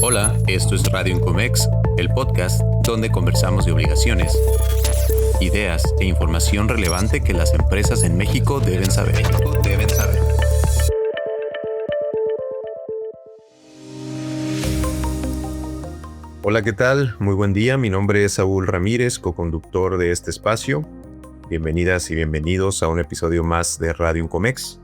Hola, esto es Radio Incomex, el podcast donde conversamos de obligaciones, ideas e información relevante que las empresas en México deben saber. Hola, ¿qué tal? Muy buen día. Mi nombre es Saúl Ramírez, coconductor de este espacio. Bienvenidas y bienvenidos a un episodio más de Radio Incomex.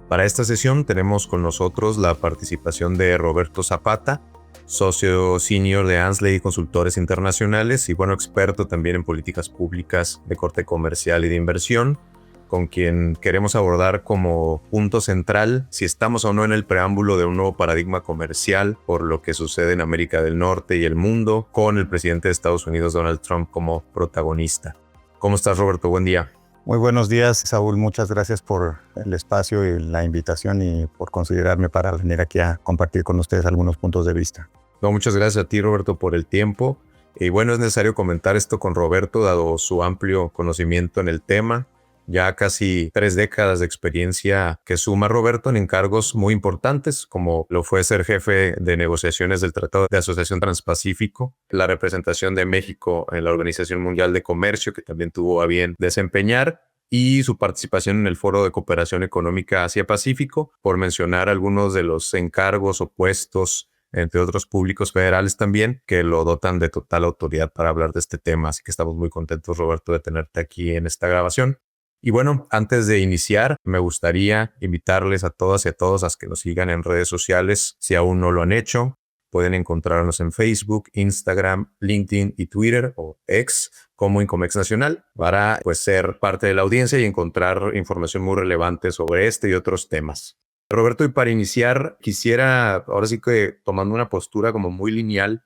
Para esta sesión tenemos con nosotros la participación de Roberto Zapata, socio senior de Ansley Consultores Internacionales y experto también en políticas públicas de corte comercial y de inversión, con quien queremos abordar como punto central si estamos o no en el preámbulo de un nuevo paradigma comercial por lo que sucede en América del Norte y el mundo, con el presidente de Estados Unidos, Donald Trump, como protagonista. ¿Cómo estás, Roberto? Buen día. Muy buenos días, Saúl. Muchas gracias por el espacio y la invitación y por considerarme para venir aquí a compartir con ustedes algunos puntos de vista. No, muchas gracias a ti, Roberto, por el tiempo. Y es necesario comentar esto con Roberto, dado su amplio conocimiento en el tema. Ya casi 3 décadas de experiencia que suma Roberto en encargos muy importantes, como lo fue ser jefe de negociaciones del Tratado de Asociación Transpacífico, la representación de México en la Organización Mundial de Comercio, que también tuvo a bien desempeñar, y su participación en el Foro de Cooperación Económica Asia-Pacífico, por mencionar algunos de los encargos o puestos, entre otros públicos federales también, que lo dotan de total autoridad para hablar de este tema. Así que estamos muy contentos, Roberto, de tenerte aquí en esta grabación. Y antes de iniciar, me gustaría invitarles a todas y a todos a que nos sigan en redes sociales. Si aún no lo han hecho, pueden encontrarnos en Facebook, Instagram, LinkedIn y Twitter o X como Incomex Nacional para ser parte de la audiencia y encontrar información muy relevante sobre este y otros temas. Roberto, y para iniciar, quisiera, ahora sí que tomando una postura como muy lineal,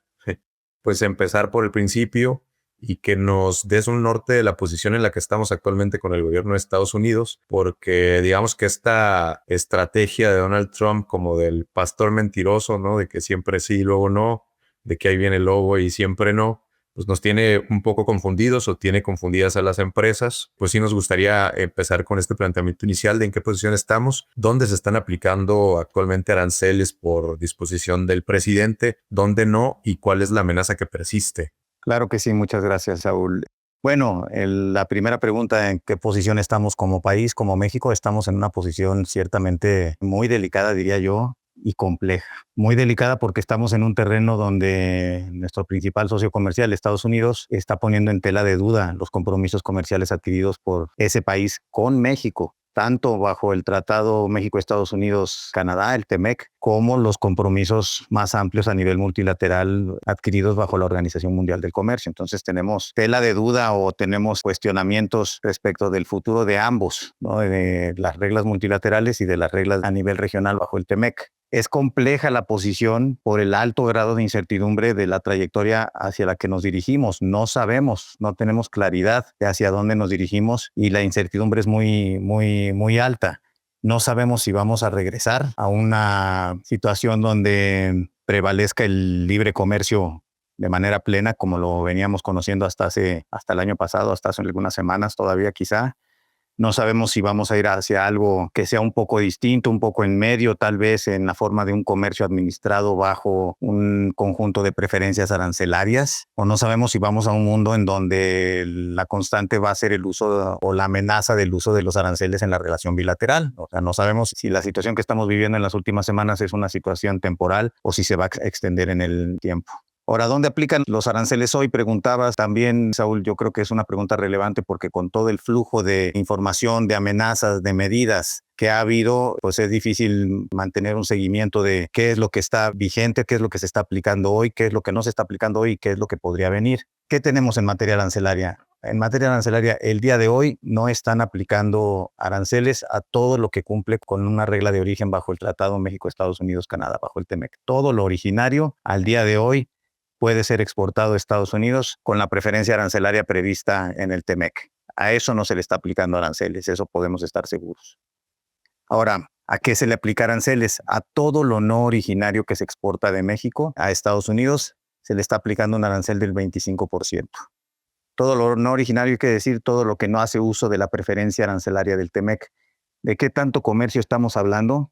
empezar por el principio y que nos des un norte de la posición en la que estamos actualmente con el gobierno de Estados Unidos, porque digamos que esta estrategia de Donald Trump como del pastor mentiroso, ¿no? De que siempre sí y luego no, de que ahí viene el lobo y siempre no, pues nos tiene un poco confundidos o tiene confundidas a las empresas. Pues sí nos gustaría empezar con este planteamiento inicial de en qué posición estamos, dónde se están aplicando actualmente aranceles por disposición del presidente, dónde no y cuál es la amenaza que persiste. Claro que sí, muchas gracias, Saúl. Bueno, la primera pregunta, ¿en qué posición estamos como país, como México? Estamos en una posición ciertamente muy delicada, diría yo, y compleja. Muy delicada porque estamos en un terreno donde nuestro principal socio comercial, Estados Unidos, está poniendo en tela de duda los compromisos comerciales adquiridos por ese país con México, tanto bajo el Tratado México-Estados Unidos-Canadá, el TEMEC, como los compromisos más amplios a nivel multilateral adquiridos bajo la Organización Mundial del Comercio. Entonces tenemos tela de duda o tenemos cuestionamientos respecto del futuro de ambos, ¿no? De las reglas multilaterales y de las reglas a nivel regional bajo el TEMEC. Es compleja la posición por el alto grado de incertidumbre de la trayectoria hacia la que nos dirigimos. No sabemos, no tenemos claridad de hacia dónde nos dirigimos y la incertidumbre es muy alta. No sabemos si vamos a regresar a una situación donde prevalezca el libre comercio de manera plena, como lo veníamos conociendo hasta el año pasado, hasta hace algunas semanas todavía quizá. No sabemos si vamos a ir hacia algo que sea un poco distinto, un poco en medio, tal vez en la forma de un comercio administrado bajo un conjunto de preferencias arancelarias, o no sabemos si vamos a un mundo en donde la constante va a ser el uso o la amenaza del uso de los aranceles en la relación bilateral. O sea, no sabemos si la situación que estamos viviendo en las últimas semanas es una situación temporal o si se va a extender en el tiempo. Ahora, ¿dónde aplican los aranceles hoy? Preguntabas también, Saúl. Yo creo que es una pregunta relevante porque con todo el flujo de información, de amenazas, de medidas que ha habido, pues es difícil mantener un seguimiento de qué es lo que está vigente, qué es lo que se está aplicando hoy, qué es lo que no se está aplicando hoy y qué es lo que podría venir. ¿Qué tenemos en materia arancelaria? En materia arancelaria, el día de hoy no están aplicando aranceles a todo lo que cumple con una regla de origen bajo el Tratado México-Estados Unidos-Canadá, bajo el TEMEC. Todo lo originario al día de hoy puede ser exportado a Estados Unidos con la preferencia arancelaria prevista en el TEMEC. A eso no se le está aplicando aranceles, eso podemos estar seguros. Ahora, ¿a qué se le aplica aranceles? A todo lo no originario que se exporta de México a Estados Unidos se le está aplicando un arancel del 25%. Todo lo no originario quiere decir todo lo que no hace uso de la preferencia arancelaria del TEMEC. ¿De qué tanto comercio estamos hablando?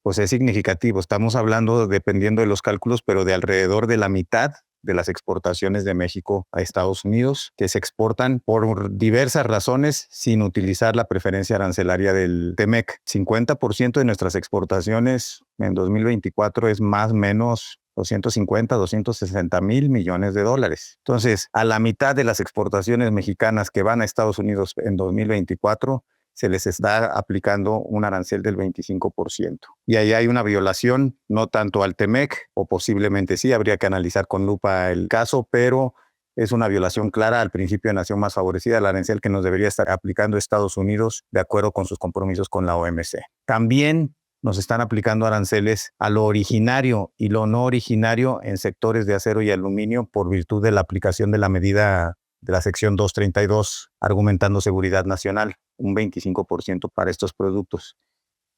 pues es significativo. Estamos hablando, dependiendo de los cálculos, pero de alrededor de la mitad de las exportaciones de México a Estados Unidos, que se exportan por diversas razones sin utilizar la preferencia arancelaria del TEMEC. 50% de nuestras exportaciones en 2024 es más o menos 250, 260 mil millones de dólares. Entonces, a la mitad de las exportaciones mexicanas que van a Estados Unidos en 2024, se les está aplicando un arancel del 25%. Y ahí hay una violación, no tanto al TEMEC, o posiblemente sí, habría que analizar con lupa el caso, pero es una violación clara al principio de nación más favorecida, el arancel que nos debería estar aplicando Estados Unidos de acuerdo con sus compromisos con la OMC. También nos están aplicando aranceles a lo originario y lo no originario en sectores de acero y aluminio por virtud de la aplicación de la medida de la sección 232, argumentando seguridad nacional, un 25% para estos productos.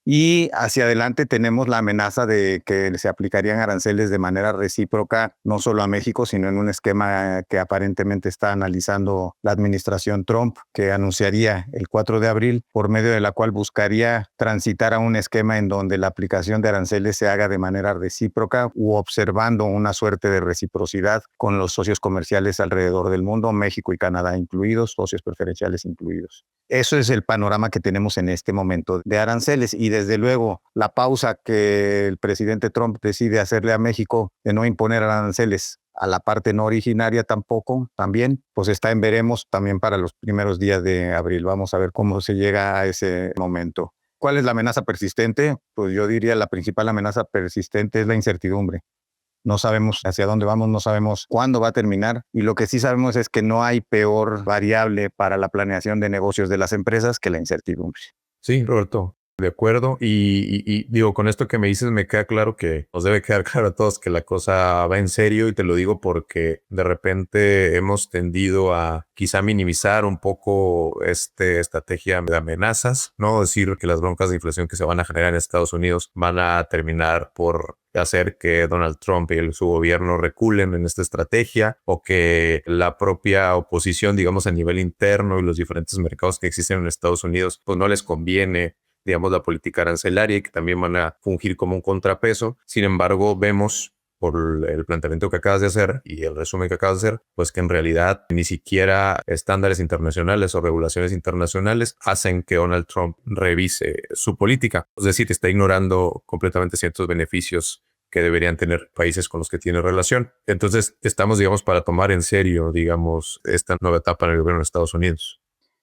Y hacia adelante tenemos la amenaza de que se aplicarían aranceles de manera recíproca, no solo a México, sino en un esquema que aparentemente está analizando la administración Trump, que anunciaría el 4 de abril, por medio de la cual buscaría transitar a un esquema en donde la aplicación de aranceles se haga de manera recíproca u observando una suerte de reciprocidad con los socios comerciales alrededor del mundo, México y Canadá incluidos, socios preferenciales incluidos. Eso es el panorama que tenemos en este momento de aranceles y desde luego la pausa que el presidente Trump decide hacerle a México de no imponer aranceles a la parte no originaria también, pues está en veremos también para los primeros días de abril. Vamos a ver cómo se llega a ese momento. ¿Cuál es la amenaza persistente? Pues yo diría la principal amenaza persistente es la incertidumbre. No sabemos hacia dónde vamos, no sabemos cuándo va a terminar y lo que sí sabemos es que no hay peor variable para la planeación de negocios de las empresas que la incertidumbre. Sí, Roberto, de acuerdo. Y digo, con esto que me dices, me queda claro que nos debe quedar claro a todos que la cosa va en serio y te lo digo porque de repente hemos tendido a quizá minimizar un poco esta estrategia de amenazas, no decir que las broncas de inflación que se van a generar en Estados Unidos van a terminar por hacer que Donald Trump y su gobierno reculen en esta estrategia o que la propia oposición, digamos, a nivel interno y los diferentes mercados que existen en Estados Unidos, pues no les conviene, digamos, la política arancelaria y que también van a fungir como un contrapeso. Sin embargo, vemos por el planteamiento que acabas de hacer y el resumen que acabas de hacer, pues que en realidad ni siquiera estándares internacionales o regulaciones internacionales hacen que Donald Trump revise su política. Es decir, está ignorando completamente ciertos beneficios que deberían tener países con los que tiene relación. Entonces, estamos, digamos, para tomar en serio, digamos, esta nueva etapa en el gobierno de Estados Unidos.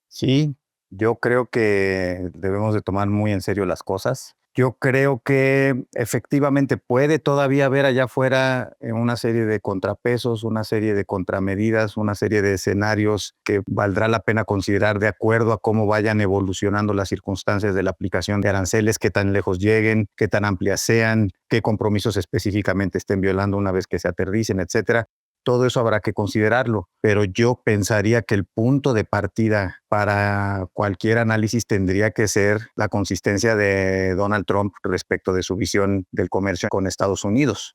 Sí, yo creo que debemos de tomar muy en serio las cosas. Yo creo que efectivamente puede todavía haber allá afuera una serie de contrapesos, una serie de contramedidas, una serie de escenarios que valdrá la pena considerar de acuerdo a cómo vayan evolucionando las circunstancias de la aplicación de aranceles, qué tan lejos lleguen, qué tan amplias sean, qué compromisos específicamente estén violando una vez que se aterricen, etcétera. Todo eso habrá que considerarlo, pero yo pensaría que el punto de partida para cualquier análisis tendría que ser la consistencia de Donald Trump respecto de su visión del comercio con Estados Unidos.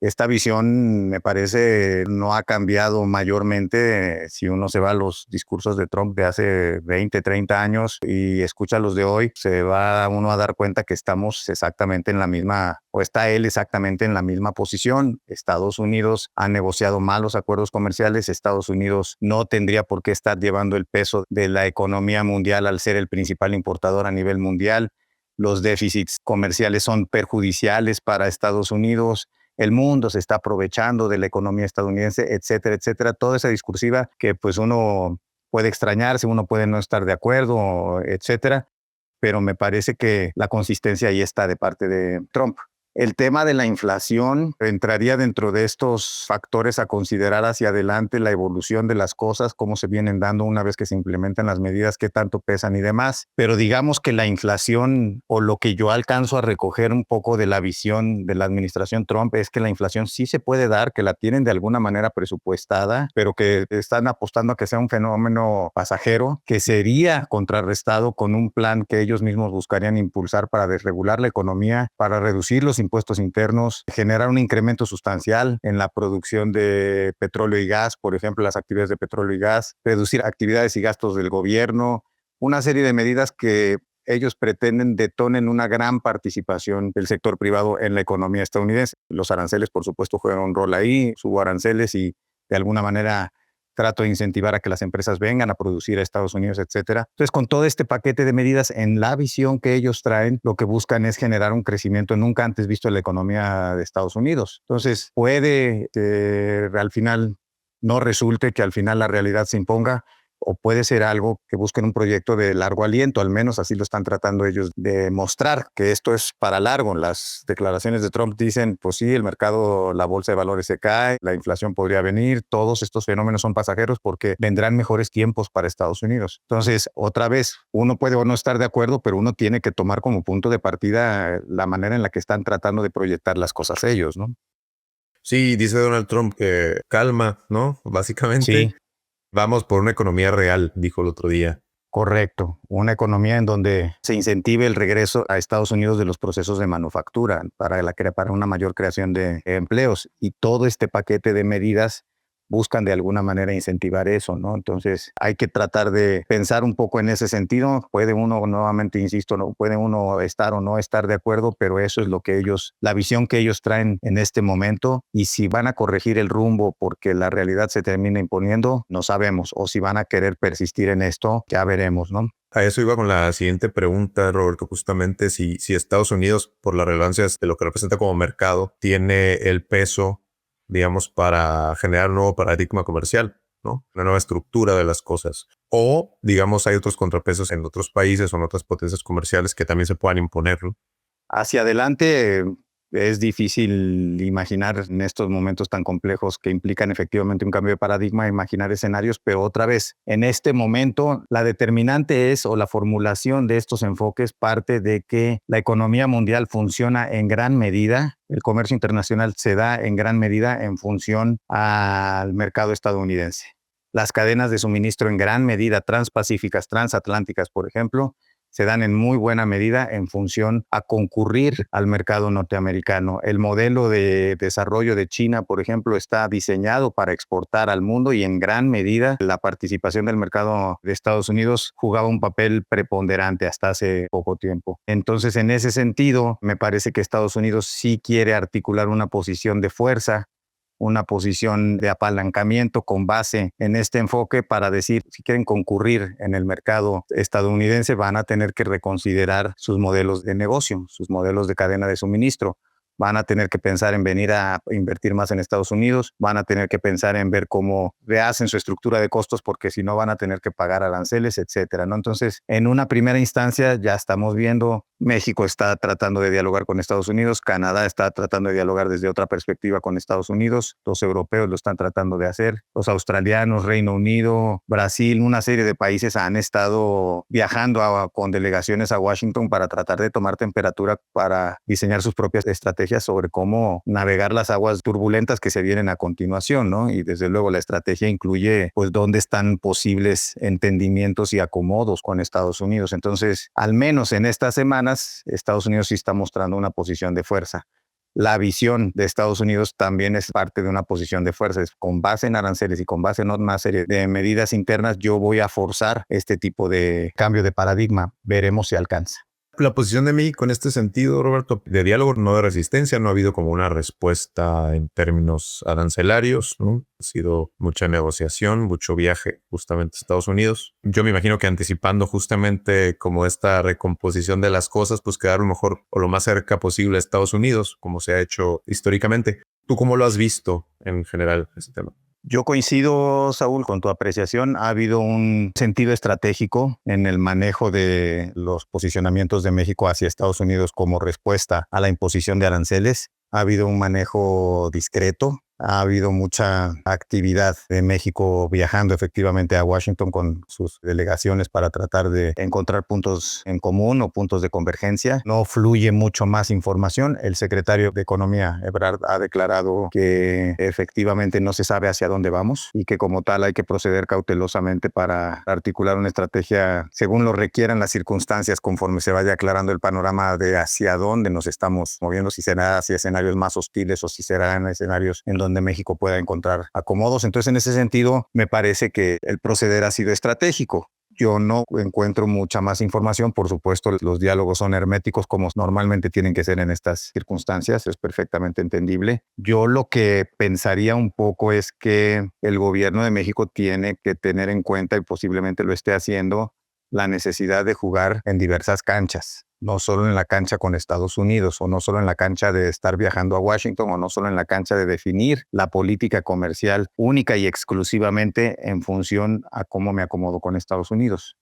Esta visión, me parece, no ha cambiado mayormente. Si uno se va a los discursos de Trump de hace 20, 30 años y escucha los de hoy, se va uno a dar cuenta que estamos exactamente en la misma, o está él exactamente en la misma posición. Estados Unidos ha negociado malos acuerdos comerciales. Estados Unidos no tendría por qué estar llevando el peso de la economía mundial al ser el principal importador a nivel mundial. Los déficits comerciales son perjudiciales para Estados Unidos. El mundo se está aprovechando de la economía estadounidense, etcétera, etcétera. Toda esa discursiva que pues uno puede extrañarse, uno puede no estar de acuerdo, etcétera, pero me parece que la consistencia ahí está de parte de Trump. El tema de la inflación entraría dentro de estos factores a considerar hacia adelante, la evolución de las cosas, cómo se vienen dando una vez que se implementan las medidas, qué tanto pesan y demás. Pero digamos que la inflación, o lo que yo alcanzo a recoger un poco de la visión de la administración Trump, es que la inflación sí se puede dar, que la tienen de alguna manera presupuestada, pero que están apostando a que sea un fenómeno pasajero, que sería contrarrestado con un plan que ellos mismos buscarían impulsar para desregular la economía, para reducir los impuestos internos, generar un incremento sustancial en la producción de petróleo y gas, por ejemplo, las actividades de petróleo y gas, reducir actividades y gastos del gobierno, una serie de medidas que ellos pretenden detonen una gran participación del sector privado en la economía estadounidense. Los aranceles, por supuesto, juegan un rol ahí, subo aranceles y de alguna manera trato de incentivar a que las empresas vengan a producir a Estados Unidos, etcétera. Entonces, con todo este paquete de medidas, en la visión que ellos traen, lo que buscan es generar un crecimiento nunca antes visto en la economía de Estados Unidos. Entonces, puede que al final no resulte, que al final la realidad se imponga, o puede ser algo que busquen un proyecto de largo aliento, al menos así lo están tratando ellos de mostrar, que esto es para largo. Las declaraciones de Trump dicen, pues sí, el mercado, la bolsa de valores se cae, la inflación podría venir, todos estos fenómenos son pasajeros porque vendrán mejores tiempos para Estados Unidos. Entonces, otra vez, uno puede o no estar de acuerdo, pero uno tiene que tomar como punto de partida la manera en la que están tratando de proyectar las cosas ellos, ¿no? Sí, dice Donald Trump que calma, ¿no? Básicamente, Sí. vamos por una economía real, dijo el otro día. Correcto, una economía en donde se incentive el regreso a Estados Unidos de los procesos de manufactura para una mayor creación de empleos, y todo este paquete de medidas buscan de alguna manera incentivar eso, ¿no? Entonces hay que tratar de pensar un poco en ese sentido. Puede uno, nuevamente insisto, no puede uno estar o no estar de acuerdo, pero eso es lo que la visión que ellos traen en este momento, y si van a corregir el rumbo porque la realidad se termina imponiendo, no sabemos, o si van a querer persistir en esto, ya veremos, ¿no? A eso iba con la siguiente pregunta, Roberto, justamente si Estados Unidos, por la relevancia de lo que representa como mercado, tiene el peso, digamos, para generar un nuevo paradigma comercial, ¿no? Una nueva estructura de las cosas. O, digamos, hay otros contrapesos en otros países o en otras potencias comerciales que también se puedan imponer, ¿no? Hacia adelante es difícil imaginar en estos momentos tan complejos que implican efectivamente un cambio de paradigma, imaginar escenarios, pero otra vez, en este momento la determinante es, o la formulación de estos enfoques parte de que la economía mundial funciona en gran medida, el comercio internacional se da en gran medida en función al mercado estadounidense. Las cadenas de suministro en gran medida transpacíficas, transatlánticas, por ejemplo, se dan en muy buena medida en función a concurrir al mercado norteamericano. El modelo de desarrollo de China, por ejemplo, está diseñado para exportar al mundo, y en gran medida la participación del mercado de Estados Unidos jugaba un papel preponderante hasta hace poco tiempo. Entonces, en ese sentido, me parece que Estados Unidos sí quiere articular una posición de fuerza, una posición de apalancamiento con base en este enfoque, para decir, si quieren concurrir en el mercado estadounidense, van a tener que reconsiderar sus modelos de negocio, sus modelos de cadena de suministro. Van a tener que pensar en venir a invertir más en Estados Unidos, van a tener que pensar en ver cómo rehacen su estructura de costos, porque si no van a tener que pagar aranceles, etcétera, ¿no? Entonces, en una primera instancia ya estamos viendo, México está tratando de dialogar con Estados Unidos, Canadá está tratando de dialogar desde otra perspectiva con Estados Unidos, los europeos lo están tratando de hacer, los australianos, Reino Unido, Brasil, una serie de países han estado viajando con delegaciones a Washington para tratar de tomar temperatura, para diseñar sus propias estrategias sobre cómo navegar las aguas turbulentas que se vienen a continuación, ¿no? Y desde luego la estrategia incluye, pues, dónde están posibles entendimientos y acomodos con Estados Unidos. Entonces, al menos en estas semanas, Estados Unidos sí está mostrando una posición de fuerza. La visión de Estados Unidos también es parte de una posición de fuerza. Con base en aranceles y con base en una serie de medidas internas, yo voy a forzar este tipo de cambio de paradigma. Veremos si alcanza. La posición de México en este sentido, Roberto, de diálogo, no de resistencia, no ha habido como una respuesta en términos arancelarios, ¿no? Ha sido mucha negociación, mucho viaje justamente a Estados Unidos. Yo me imagino que anticipando justamente como esta recomposición de las cosas, pues quedar lo mejor o lo más cerca posible a Estados Unidos, como se ha hecho históricamente. ¿Tú cómo lo has visto en general este tema? Yo coincido, Saúl, con tu apreciación. Ha habido un sentido estratégico en el manejo de los posicionamientos de México hacia Estados Unidos como respuesta a la imposición de aranceles. Ha habido un manejo discreto. Ha habido mucha actividad de México viajando efectivamente a Washington con sus delegaciones para tratar de encontrar puntos en común o puntos de convergencia. No fluye mucho más información. El secretario de Economía, Ebrard, ha declarado que efectivamente no se sabe hacia dónde vamos y que como tal hay que proceder cautelosamente para articular una estrategia según lo requieran las circunstancias, conforme se vaya aclarando el panorama de hacia dónde nos estamos moviendo, si será hacia escenarios más hostiles o si serán escenarios en donde México pueda encontrar acomodos. Entonces, en ese sentido, me parece que el proceder ha sido estratégico. Yo no encuentro mucha más información. Por supuesto, los diálogos son herméticos como normalmente tienen que ser en estas circunstancias. Es perfectamente entendible. Yo lo que pensaría un poco es que el gobierno de México tiene que tener en cuenta, y posiblemente lo esté haciendo, la necesidad de jugar en diversas canchas, no solo en la cancha con Estados Unidos, o no solo en la cancha de estar viajando a Washington, o no solo en la cancha de definir la política comercial única y exclusivamente en función a cómo me acomodo con Estados Unidos.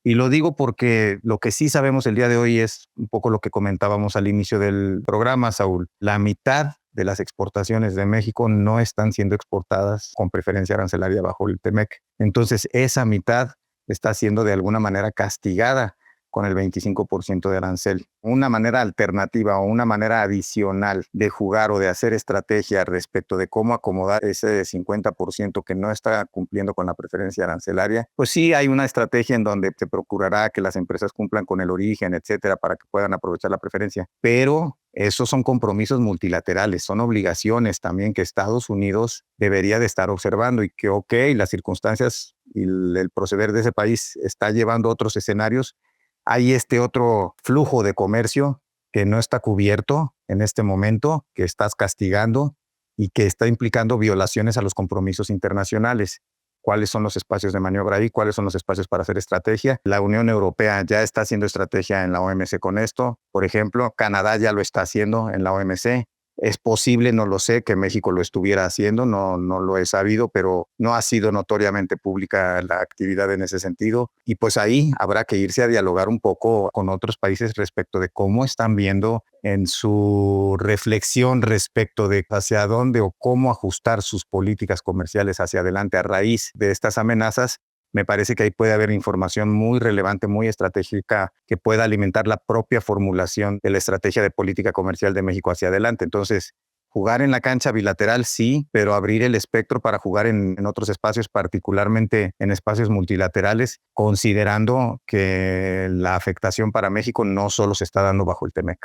Y lo digo porque lo que sí sabemos el día de hoy es un poco lo que comentábamos al inicio del programa, Saúl. La mitad de las exportaciones de México no están siendo exportadas con preferencia arancelaria bajo el TEMEC. Entonces, esa mitad está siendo de alguna manera castigada con el 25% de arancel. Una manera alternativa o una manera adicional de jugar o de hacer estrategia respecto de cómo acomodar ese 50% que no está cumpliendo con la preferencia arancelaria, pues sí hay una estrategia en donde se procurará que las empresas cumplan con el origen, etcétera, para que puedan aprovechar la preferencia. Pero esos son compromisos multilaterales, son obligaciones también que Estados Unidos debería de estar observando y que, ok, las circunstancias y el proceder de ese país está llevando a otros escenarios. Hay este otro flujo de comercio que no está cubierto en este momento, que estás castigando y que está implicando violaciones a los compromisos internacionales. ¿Cuáles son los espacios de maniobra ahí? ¿Cuáles son los espacios para hacer estrategia? La Unión Europea ya está haciendo estrategia en la OMC con esto. Por ejemplo, Canadá ya lo está haciendo en la OMC. Es posible, no lo sé, que México lo estuviera haciendo, no lo he sabido, pero no ha sido notoriamente pública la actividad en ese sentido. Y pues ahí habrá que irse a dialogar un poco con otros países respecto de cómo están viendo en su reflexión respecto de hacia dónde o cómo ajustar sus políticas comerciales hacia adelante a raíz de estas amenazas. Me parece que ahí puede haber información muy relevante, muy estratégica, que pueda alimentar la propia formulación de la estrategia de política comercial de México hacia adelante. Entonces, jugar en la cancha bilateral sí, pero abrir el espectro para jugar en otros espacios, particularmente en espacios multilaterales, considerando que la afectación para México no solo se está dando bajo el TEMEC.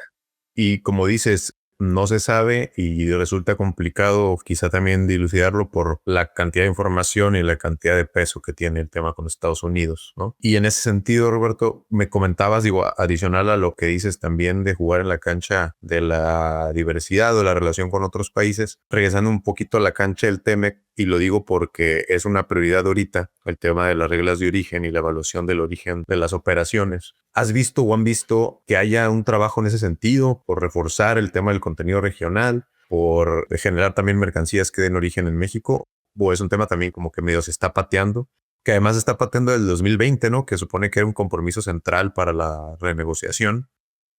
Y como dices, no se sabe y resulta complicado quizá también dilucidarlo por la cantidad de información y la cantidad de peso que tiene el tema con Estados Unidos, ¿no? Y en ese sentido, Roberto, me comentabas, digo, adicional a lo que dices también de jugar en la cancha de la diversidad o la relación con otros países, regresando un poquito a la cancha del TEMEC, y lo digo porque es una prioridad ahorita, el tema de las reglas de origen y la evaluación del origen de las operaciones. ¿Has visto o han visto que haya un trabajo en ese sentido por reforzar el tema del contenido regional, por generar también mercancías que den origen en México? ¿O es un tema también como que medio se está pateando? Que además se está pateando del 2020, ¿no? Que supone que era un compromiso central para la renegociación.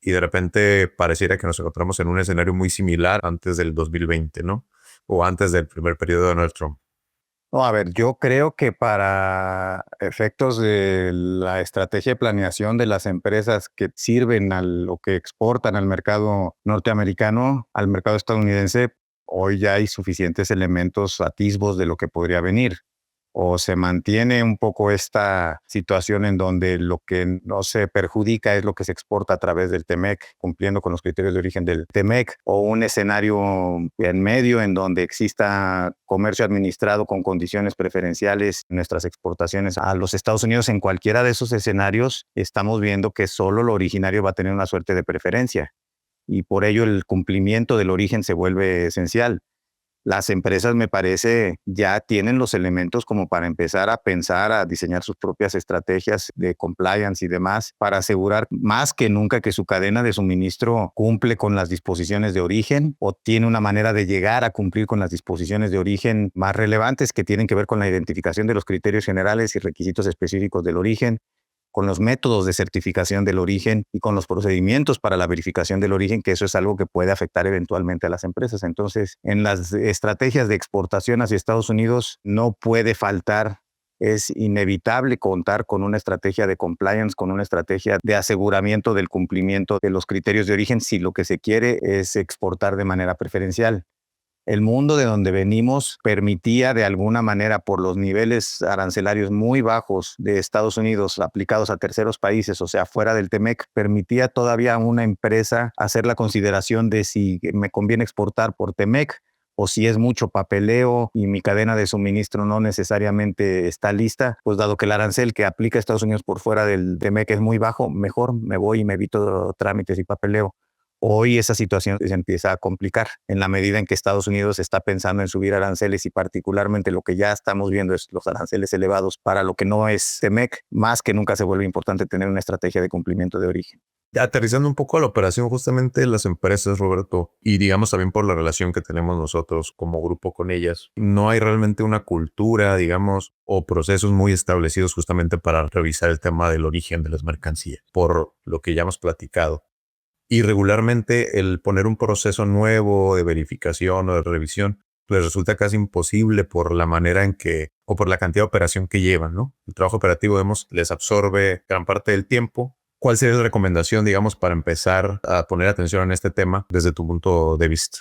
Y de repente pareciera que nos encontramos en un escenario muy similar antes del 2020, ¿no? O antes del primer periodo de Donald Trump. No, a ver, yo creo que para efectos de la estrategia de planeación de las empresas que sirven a lo que exportan al mercado norteamericano, al mercado estadounidense, hoy ya hay suficientes elementos, atisbos de lo que podría venir. O se mantiene un poco esta situación en donde lo que no se perjudica es lo que se exporta a través del TEMEC, cumpliendo con los criterios de origen del TEMEC, o un escenario en medio en donde exista comercio administrado con condiciones preferenciales en nuestras exportaciones a los Estados Unidos. En cualquiera de esos escenarios estamos viendo que solo lo originario va a tener una suerte de preferencia y por ello el cumplimiento del origen se vuelve esencial. Las empresas, me parece, ya tienen los elementos como para empezar a pensar, a diseñar sus propias estrategias de compliance y demás, para asegurar más que nunca que su cadena de suministro cumple con las disposiciones de origen o tiene una manera de llegar a cumplir con las disposiciones de origen más relevantes que tienen que ver con la identificación de los criterios generales y requisitos específicos del origen, con los métodos de certificación del origen y con los procedimientos para la verificación del origen, que eso es algo que puede afectar eventualmente a las empresas. Entonces, en las estrategias de exportación hacia Estados Unidos no puede faltar, es inevitable contar con una estrategia de compliance, con una estrategia de aseguramiento del cumplimiento de los criterios de origen si lo que se quiere es exportar de manera preferencial. El mundo de donde venimos permitía de alguna manera, por los niveles arancelarios muy bajos de Estados Unidos aplicados a terceros países, o sea, fuera del TEMEC, permitía todavía a una empresa hacer la consideración de si me conviene exportar por TEMEC o si es mucho papeleo y mi cadena de suministro no necesariamente está lista, pues dado que el arancel que aplica Estados Unidos por fuera del TMEC es muy bajo, mejor me voy y me evito trámites y papeleo. Hoy esa situación se empieza a complicar en la medida en que Estados Unidos está pensando en subir aranceles y particularmente lo que ya estamos viendo es los aranceles elevados para lo que no es TMEC. Más que nunca se vuelve importante tener una estrategia de cumplimiento de origen. Aterrizando un poco a la operación justamente de las empresas, Roberto, y digamos también por la relación que tenemos nosotros como grupo con ellas, no hay realmente una cultura, digamos, o procesos muy establecidos justamente para revisar el tema del origen de las mercancías, por lo que ya hemos platicado. Y regularmente el poner un proceso nuevo de verificación o de revisión les resulta casi imposible por la manera en que, o por la cantidad de operación que llevan, ¿no? El trabajo operativo, les absorbe gran parte del tiempo. ¿Cuál sería la recomendación, digamos, para empezar a poner atención en este tema desde tu punto de vista?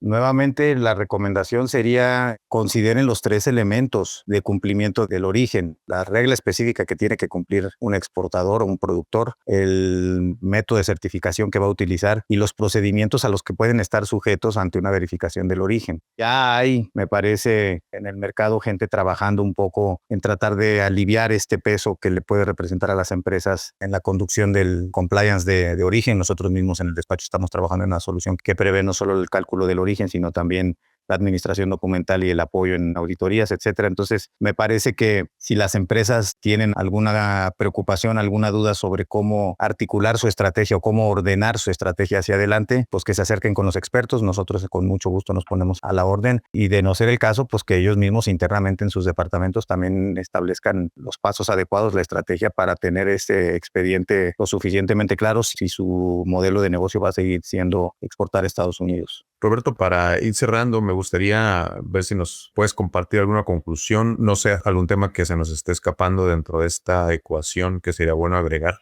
Nuevamente, la recomendación sería consideren los 3 elementos de cumplimiento del origen, la regla específica que tiene que cumplir un exportador o un productor, el método de certificación que va a utilizar y los procedimientos a los que pueden estar sujetos ante una verificación del origen. Ya hay, me parece, en el mercado gente trabajando un poco en tratar de aliviar este peso que le puede representar a las empresas en la conducción del compliance de origen. Nosotros mismos en el despacho estamos trabajando en una solución que prevé no solo el cálculo del origen, sino también la administración documental y el apoyo en auditorías, etcétera. Entonces, me parece que si las empresas tienen alguna preocupación, alguna duda sobre cómo articular su estrategia o cómo ordenar su estrategia hacia adelante, pues que se acerquen con los expertos. Nosotros con mucho gusto nos ponemos a la orden y de no ser el caso, pues que ellos mismos internamente en sus departamentos también establezcan los pasos adecuados, la estrategia para tener este expediente lo suficientemente claro si su modelo de negocio va a seguir siendo exportar a Estados Unidos. Roberto, para ir cerrando, me gustaría ver si nos puedes compartir alguna conclusión, no sé, algún tema que se nos esté escapando dentro de esta ecuación que sería bueno agregar.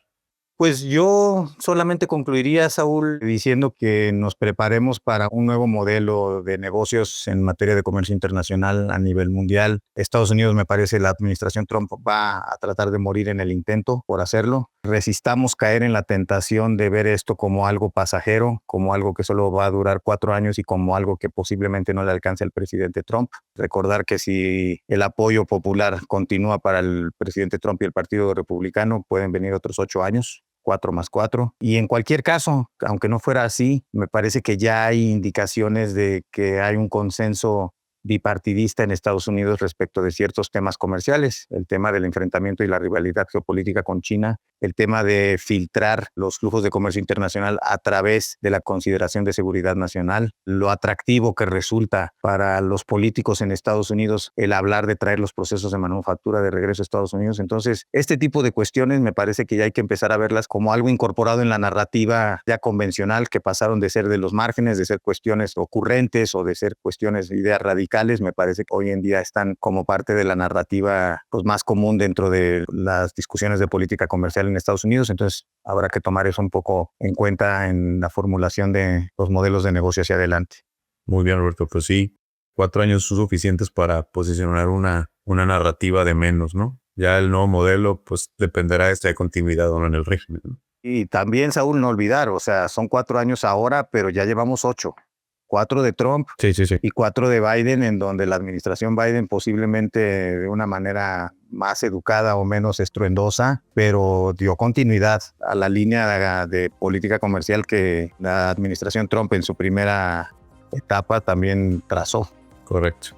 Pues yo solamente concluiría, Saúl, diciendo que nos preparemos para un nuevo modelo de negocios en materia de comercio internacional a nivel mundial. Estados Unidos, me parece, la administración Trump va a tratar de morir en el intento por hacerlo. Resistamos caer en la tentación de ver esto como algo pasajero, como algo que solo va a durar 4 años y como algo que posiblemente no le alcance al presidente Trump. Recordar que si el apoyo popular continúa para el presidente Trump y el Partido Republicano, pueden venir otros 8 años. 4 más 4. Y en cualquier caso, aunque no fuera así, me parece que ya hay indicaciones de que hay un consenso bipartidista en Estados Unidos respecto de ciertos temas comerciales, el tema del enfrentamiento y la rivalidad geopolítica con China, el tema de filtrar los flujos de comercio internacional a través de la consideración de seguridad nacional, lo atractivo que resulta para los políticos en Estados Unidos el hablar de traer los procesos de manufactura de regreso a Estados Unidos. Entonces, este tipo de cuestiones me parece que ya hay que empezar a verlas como algo incorporado en la narrativa ya convencional, que pasaron de ser de los márgenes, de ser cuestiones ocurrentes o de ser cuestiones de ideas radicales. Me parece que hoy en día están como parte de la narrativa pues, más común dentro de las discusiones de política comercial en Estados Unidos. Entonces habrá que tomar eso un poco en cuenta en la formulación de los modelos de negocio hacia adelante. Muy bien, Roberto. Pues sí, 4 años son suficientes para posicionar una narrativa de menos, ¿no? Ya el nuevo modelo pues dependerá de esta continuidad o no en el régimen, ¿no? Y también, Saúl, no olvidar, o sea, son 4 años ahora, pero ya llevamos 8. 4 de Trump sí. Y 4 de Biden, en donde la administración Biden posiblemente de una manera más educada o menos estruendosa, pero dio continuidad a la línea de política comercial que la administración Trump en su primera etapa también trazó. Correcto.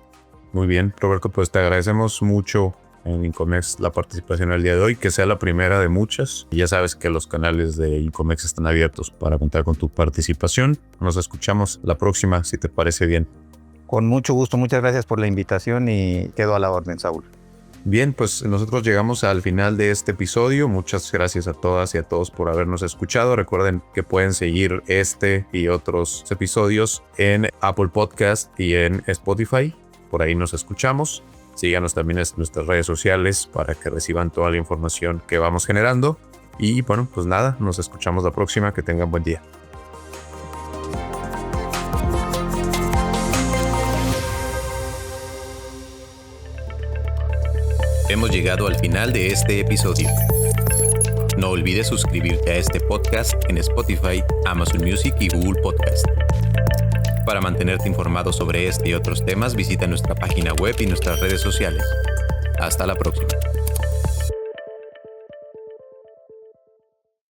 Muy bien, Roberto, pues te agradecemos mucho en Incomex la participación el día de hoy, que sea la primera de muchas. Y ya sabes que los canales de Incomex están abiertos para contar con tu participación. Nos escuchamos la próxima, si te parece bien. Con mucho gusto, muchas gracias por la invitación y quedo a la orden, Saúl. Bien, pues nosotros llegamos al final de este episodio. Muchas gracias a todas y a todos por habernos escuchado. Recuerden que pueden seguir este y otros episodios en Apple Podcast y en Spotify. Por ahí nos escuchamos. Síganos también en nuestras redes sociales para que reciban toda la información que vamos generando. Y bueno, pues nada, nos escuchamos la próxima. Que tengan buen día. Hemos llegado al final de este episodio. No olvides suscribirte a este podcast en Spotify, Amazon Music y Google Podcast. Para mantenerte informado sobre este y otros temas, visita nuestra página web y nuestras redes sociales. Hasta la próxima.